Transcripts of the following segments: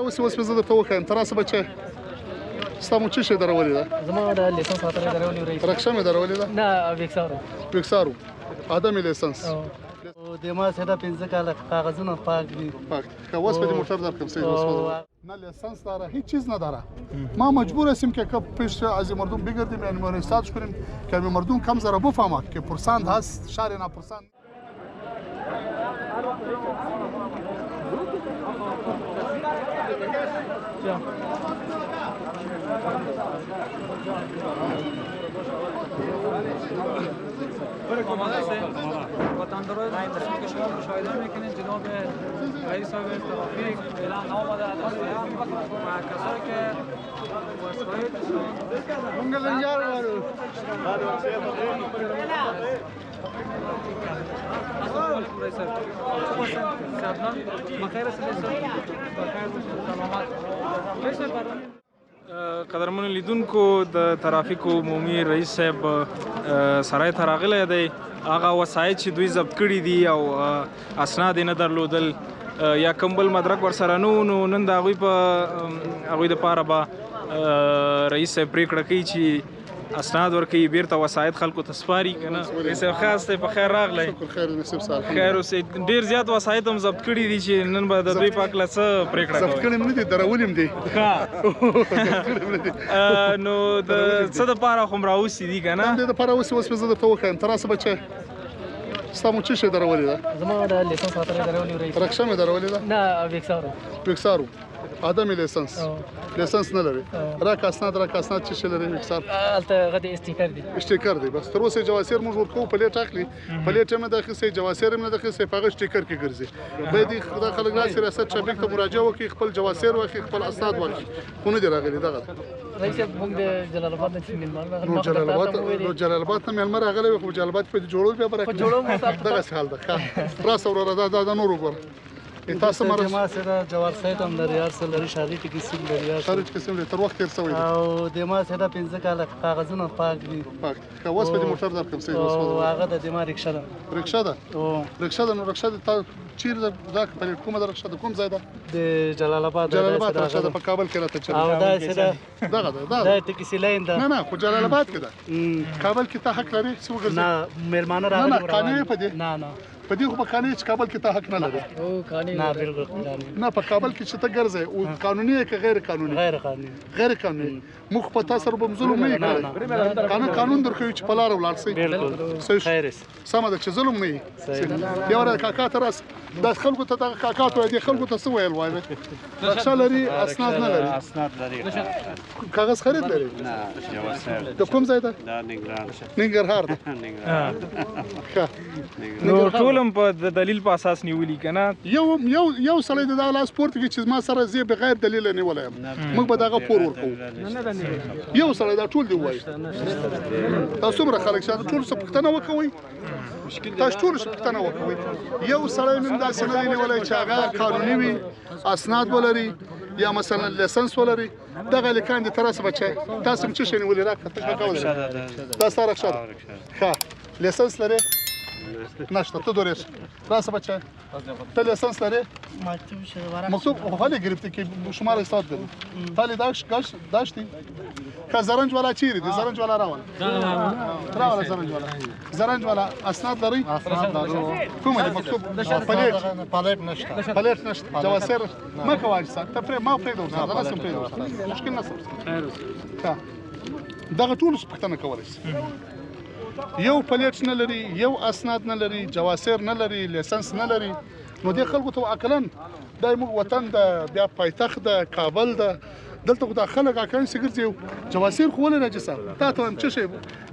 اوس مې زه درته وښیم ته راسه بچی ستا مو څه شی درولې ده زما د لیسنس خاطر یې درولې رئیس رکشه مې درولې ده نه ویکسارو ویکسارو ادمي لیسنس د ما سره 15 کاله کاغذونه پاک دي پاک که اوس په دې موټر درکړم صحیح اوس نه لیسنس داره هیچ چیز نداره ما مجبور هستم که پیش از مردم بگردیم یعنی مونیساج کنیم که مردم کم ذره بفهمد که پرسند هست شهر ناپرسند وطندرای تصمیم که شما مشاهده میکنید جناب رئیس صاحب ترافیک اعلام آمده از کسایی که منگلنجار وارو قدرمن لیدونکو د ترافیک عمومي رئیس صاحب سرای ته راغلی دی هغه وسایط چې دوی ضبط کړي دي او اسناد یې نه درلودل یا کوم بل مدرک ورسره نه و نو نن د هغوی دپاره به رئیس صاحب پرېکړه کوي چې اسناد ورکوي بیرته وسایط خلکو ته سپاري که نه رئیس صاحب خاص دی په خیر راغلی خیر اوسئ ډېر زیات وسایط هم ضبط کړي دي چې نن به د دوی په هکله څه پرېکړه ضبط کړي هم نه دي درولي هم دي نو د څه دپاره خو هم راوستي دي که نه همدې دپاره اوس مې زه درته وښیم ته راسه بچی ستا مو څه شی درولې ده زما د لیسنس خاطر یې درولې رئیس رکشه مې درولې ده نه ویکسارو ادمي لیسنس نه لري راک اسناد څه شی لري ویکسار هلته هغه د استیکر دی بس تر اوسه جواسیر موږ ورکوو پلیټ اخلي پلیټ هم نه د اخیستی جواسیر هم نه د اخیستی په هغه استیکر کې ګرځي باید دا خلک راسي ریاست چابک ته مراجعه وکړي خپل جواسیر واخلي خپل اسناد واخلي خو نه دي راغلي دغه رئیس صاحب موږ د جلال آباد نه چې مېلمانه نو جلال آباد نه مېلمه راغلی وي خو جلال آباد په جوړول بیا به دغسې حال ده راسه وروره دا نور وګوره تاسو مرسته ما سره جوار سایت هم لري هر څه لري شاریټ قسم لري شاریټ قسم لري تر وخت تېر شوی او د ما سره 15 کاله کاغذونه پاک دي پاک که اوس په دې موټر درکړم صحیح اوس هغه د ما رکشه ده نو رکشه ده تا چیرې دا کومه ده رکشه ده کوم ځای ده د جلال آباد رکشه ده په کابل کې راته چلي او دا سره دغه ده دا ټکسي لاین ده نه خو جلال آباد کې ده کابل کې ته حق لري چې وګرځې نه مېلمانه راغلي نه قانوني په دې نه په دې خو په قانوني چې کابل کې ته حق نه لري نه بالکل نه په کابل کې چې ته ګرځې او قانوني که غیر قانوني موږ په تاسو سره به ظلم نه کوي قانون درکوي چې په لاره ولاړ شئ خیر سمه ده چې ظلم نه وي بیا ورته کاکا ته راس دا خلکو ته دغه کاکا ته دې خلکو ته څه ویل وایي رکشه لري اسناد نه لري کاغذ خرید لري د کوم ځای ده ننګرهار ده نو ټول هم په دلیل په اساس نیولي که نه یو سړی د دغه لاس پورته کړي چې زما سره زه بغیر دلیله نیولی یم موږ به دغه پور ورکوو یو سړی دا ټول دې ووایي تاسو څومره خلک چې ټولو څه پوښتنه وکوئ تاسو ټولو څه پوښتنه وکوئ یو سړی نن داسې نه دی نیولی چې هغه قانوني وي اسناد ولري یا مثلا لیسنس ولري دغه لیکان دي ته راسه بچی تاسو هم څه شی نیولي راکړه دا ستا رکشه ده ښه لیسنس لري نشته ته دورش راسه بچه ته لیسنس لري مکتوب حالی گرفتی که شما را استاد داریم تالی داشتی که زرنج والا چیری دی زرنج والا راول زرنج والا اسناد لري کومه دی مکتوب پلیت نشته جواسر ما کوای سات ته ما پرېږدو سره دا سم پرېږدو مشکل نشته دغه ټول څه پښتنه کولای شي یو پلیټ نه لري یو اسناد نه لري جواسر نه لري لیسنس نه لري نو دې خلکو ته عقلاً دا موږ وطن د بیا پایتخت د کابل د دلته خو دا خلک اکان سي ګرځي جواسر خو ولې راځي سره تا ته هم څه شی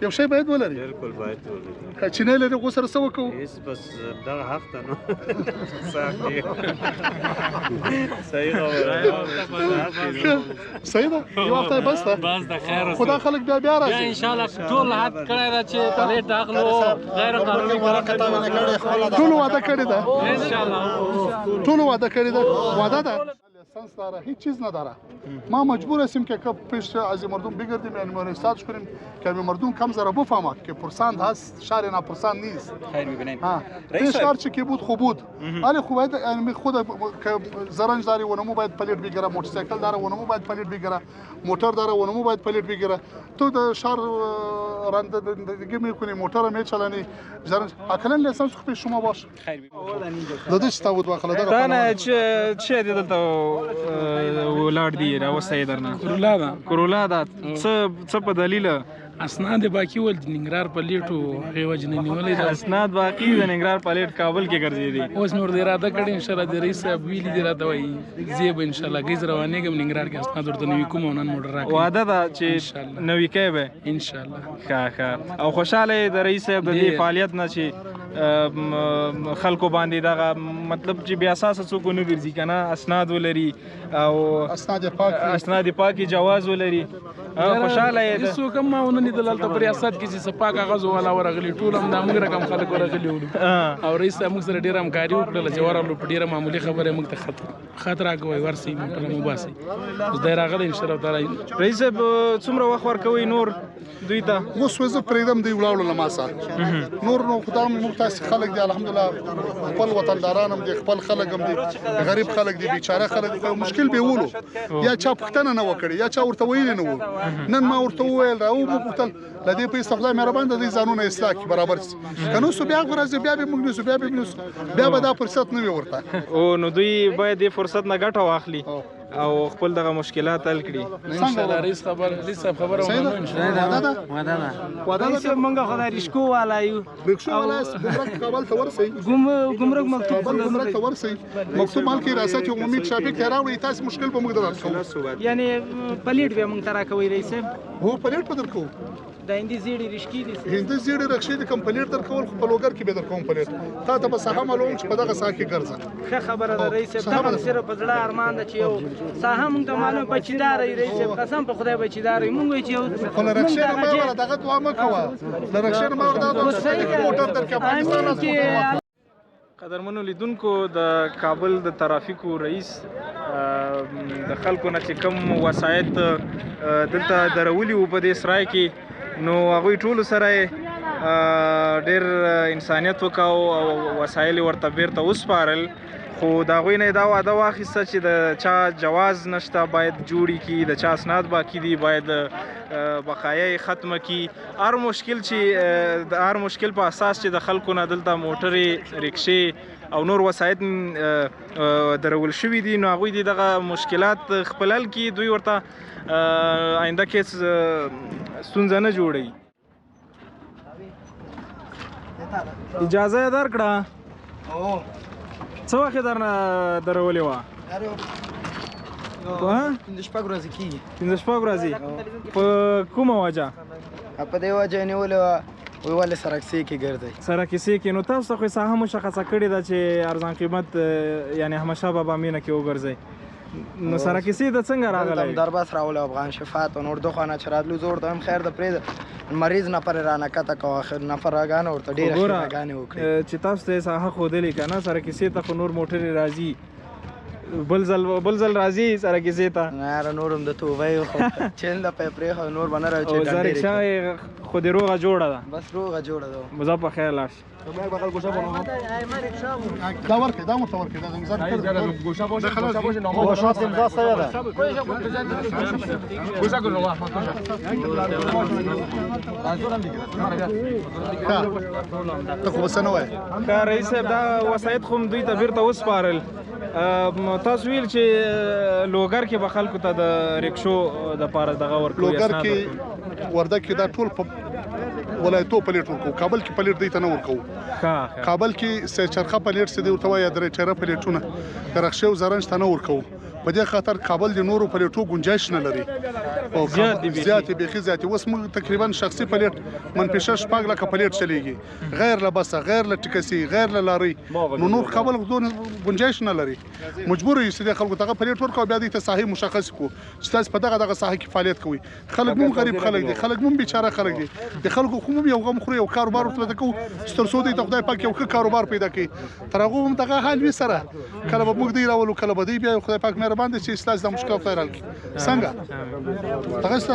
یو شی باید ولري بالکل باید ولري چې نه لري غو سره څه وکړو بس دغه حق ته نو صحیح خبره صحیح ده یو وخت بس ده خدا خلک بیا راځي ان شاء الله ټول حد کړی دا چې پلیټ اخلو غیر قانوني ټول وعده کړی ده ان شاء الله ټول وعده کړی ده وعده ده لایسنس داره هیچ چیز نداره ما مجبور هستیم که پیش از مردم بگردیم یعنی مانیستاج کنیم که مردم کم ذره بفهمه که پرسند هست شهر نه پرسند نیست. خیر ببینید رئیس شهر چی که بود خوب بود ولی خوب یعنی خود که زرنج داره اونمو باید پلیت بگیره موتورسیکل داره اونمو باید پلیت بگیره موتور داره اونمو باید پلیت بگیره تو در شهر رانندگی میکنی موتور میچلانی زرنج اکلا لیسانس خو پیش شما باشه. خیر دادش تا بود واخله دا نه چې دې دلته ولاړ دي راوستی درنه کرولا ده څه په دلیل اسناد باقی ول د ننګرهار په لیټو هغې وجې نه نیولې ده. اسناد باقي د ننګرهار په لیټ کابل کې ګرځېدي اوس مې ورته اراده کړې انشاءالله د رئیس صاحب ویلي دي راته وایي زه به انشاءالله ګیز روانېږم ننګرهار کې اسناد ورته نوي کوم او نن موټر راکړم. وعده ده چې نوي کوې به انشاءالله. ښه او خوشحاله یې د رئیس صاحب د دې فعالیت نه چې خلکو باندې دغه مطلب چې بیا اساسه څوک ونه ګرځي که نه اسناد ولري او اسناد پاکي جواز ولري خوشحاله یې هېڅوک هم ما ونه لیدل هلته په ریاست کې چې څه پاک کاغذ والا ورغلي ټول هم دا موږ رقم خلک ورغلي وو او رئیس صاحب موږ سره ډېره همکاري وکړله چې ورغلو په ډېره معمولي خبره موږ ته خط راکوئ ورسئ موټر مو باسئ اوس دی راغلی انشاءالله تعالی. رئیس صاحب څومره وخت ورکوئ نور دوی ته؟ اوس زه پرېږدم دوی ولاړو له ما سره نور نو خو دا موږ تاسې خلک دي الحمدلله خپل وطنداران هم دي خپل خلک هم دي غریب خلک دي بیچاره خلک دي مشکل به ولو یا چا پوښتنه نه وکړي یا چا ورته ویلي نه وو نن ما ورته وویل راو مو پوښتل له دې په استخدام مهربان د دې ځانونه اصلاح کړي برابر شي که نو سو بیا ورځ بیا به موږ نسو بیا به دا فرصت نه وي ورته او نو دوی باید دې فرصت نه ګټه واخلي او خپل دغه مشکلات حل کړي. انشاءالله رئیس صاحب خبره ومنو انشاءالله. رئیس صاحب موږ خو د رشکو والا یو رکشو والا ګمرک کابل ته ورسئ ګمرک مکتوب ګمرک ته ورسئ مکتوب مال کې ریاست عمومي ټرافیک ته راوړئ تاسو مشکل به موږ درکوو یعنی پلیټ به موږ ته راکوئ رئیس صاحب هو پلیټ به درکوو د هندي زیړې رشکې دي هندي زیړې رکشې د کم پلیټ درکول خو په لوګر کې به درکوم پلیټ تا ته به ساحه معلوم چې په دغه ساحه کې ګرځه. ښه خبره ده رئیس صاحب دا صرف په زړه ارمان ده چې یو ساحه موږ ته معلوم بچیدار وي رئیس صاحب قسم په خدای بچیدار وي موږ وایو چې یو خو له رکشې نه ما ورته دغه دعا مه کوه له رکشې نه ما ورته موټر درکړه پاکستان نه. قدرمنو لیدونکو د کابل د ترافیکو رئیس د خلکو نه چې کوم وسایط دلته درولي وو په دې سرای کې نو هغوی ټولو سره ډېر انسانیت وکاو او وسایل ورته بیرته وسپارل خو د هغوی نه یې دا وعده واخیسته چې د چا جواز نشته باید جوړي کړي د چا اسناد باقي دي باید بقایا یې ختمه کړي هر مشکل چې د هر مشکل په اساس چې د خلکو نه دلته موټرې رکشې او نور وسایط درول شوي دي نو هغوی دي دغه مشکلات خپل حل کړي دوی ورته آینده کې ستونزه نه جوړوي. اجازه یې درکړه څه وخت یې درنه درولې وه؟ پنځه شپږ ورځې کېږي. پنځه شپږ ورځې په کومه وجه؟ په دې وجه یې نیولې وه وی ولې سرکسي کې ګرځئ سرکسي کې نو تاسو خو یې ساحه مشخصه کړې ده چې ارزان قیمت یعنی احمدشاه بابا مینه کې وګرځئ نو سرکسي د څنګه راغلی؟ در بس راوله افغان شفاعت و نور دو خانه چې راتلو زه ورته هم خیر د پرېږده مریض نفر یې رانه کته کوه آخر نفر راګانې ورته ډېرې ښې راګانې وکړې چې تاسو ته یې ساحه ښودلې که نه سرکسي ته خو نور موټرې راځي بل ځل راځي سرکسي ته نه یاره نور هم د توبه یې خو چین د پی پرېښه نور به نه راوچې او زرکشا یې خو دې روغه جوړه ده بس روغه جوړه ده مزه په خیر لاړ شي. دا ورکړئ دا ورته ورکړئ دا امضا گوشات امضا سوی ده ته خو بس نه وایې که رئیس صاحب دا وسایط خو دوی ته بیرته وسپارل تاسو ویل چې لوګر کې به خلکو ته د رکشو دپاره دغه ورکوي لوګر کې وردګ کې دا ټول په ولایتو پلیټ ورکوو کابل کې پلیټ دی ته نه ورکوو کابل کې چرخه پلیټ څه دی ورته وایي یا درې ټیره پلیټونه د رخشې او زرنج ته نه ورکوو په دې خاطر کابل د نورو پلیټو گنجایش نه لري زیاتې بیخي زیاتې اوس موږ تقریبا شخصي پلیټ منفي 6 لکه پلیټ چلیږي غیر له بسه غیر له ټکسي غیر له لارۍ نو نور کابل گنجایش نه لري مجبور یو چې د خلکو دغه پلیټ ورکوو بیا دې ته ساحې مشخص کړو چې تاسو په دغه ساحه کې فعالیت کوئ خلک مو غریب خلک دي خلک مو بیچاره خلک دي د خلکو خو یو غم خوري یو کاروبار ورته کوو ستر سو دی ته خدای پاک یو ښه کاروبار پیدا کړي تر هغه هم دغه حال وي سره کله به موږ دی راولو کله به دی بیا خدای پاک مهربان باندې چې اصلاح د مشکل فایرال کی څنګه تاسو